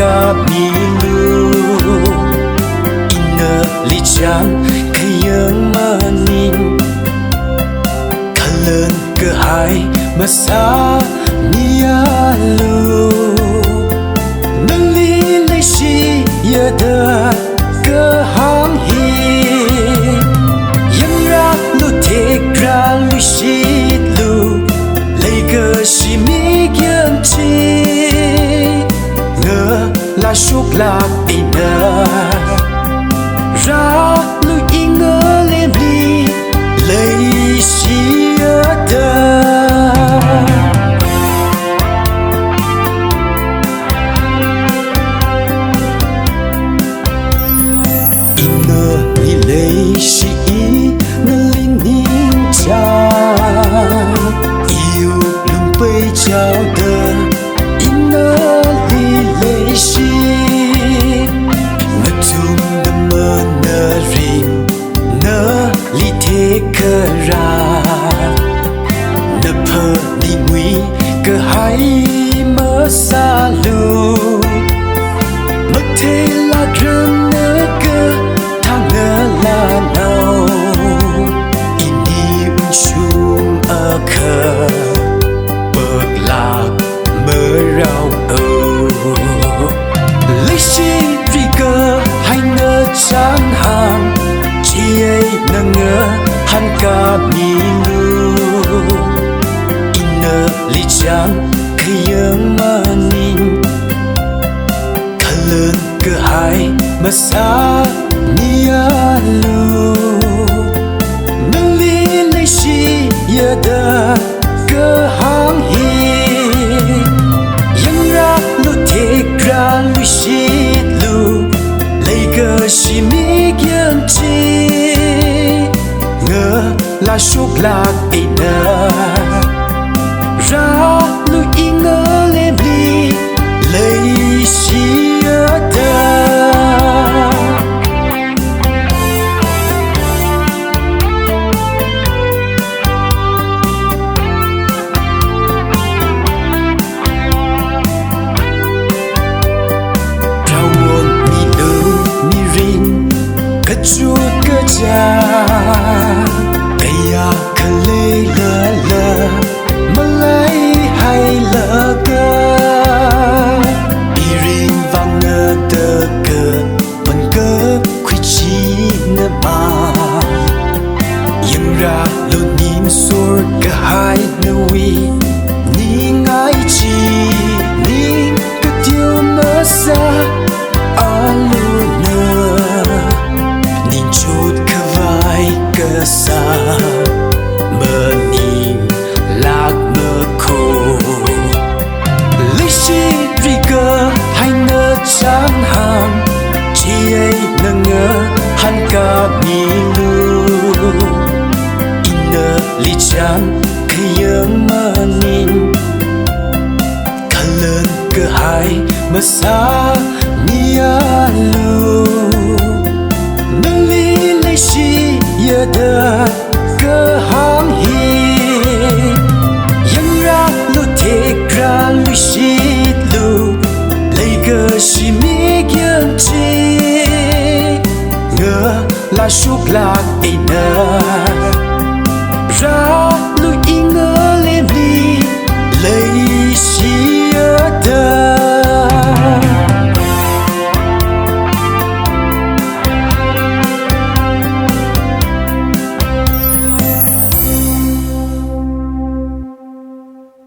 ka milu ina lijan kayang manin kalan kahai masa nialu nalilay si yada kahang hi yang ra lu tek ra lu shit lu lay ka si mi kian chi la shuk la ina ra lu inga le bli lay si ada ina li lay si na linh ning cha yêu lung bay chao de ina li lay si na tum da ma na rin na li te ka ra na pa ni ngui ka hai ma sa lu ma te la drum na ka thang na la nau ini un shum a ka bậc lạc mơ rau lấy chi vì cơ hay ngơ chán hàng chi ấy nâng ngơ han ca mi lu ina li chan kayang manin kalan kahai masa nialu nalilay si yada kahang hi yang ra lu tek ra lu shit lu lay ka si mi kian chi ngơ la shuk la ina ra lu inga le bli lay si ada chút cơ cha kaya kale la la malay hay la ka irin vang na de ke pan ke khui chi na ma yang ra lo nim sur ka hai na wi ni ngai chi ni ka tiêu na sa alu na chút ka vai ka sa mơ nim lạc mơ khô lấy chi vì cơ hay ngơ chán hàng chi ấy nâng ngơ han ca mi lu ina li chan kayang manin kalan kahai masa nialu nalilay si yada kahang hi yang ra lu tek ra lu shit lu lay ka si mi kian chi ngơ la shuk la ina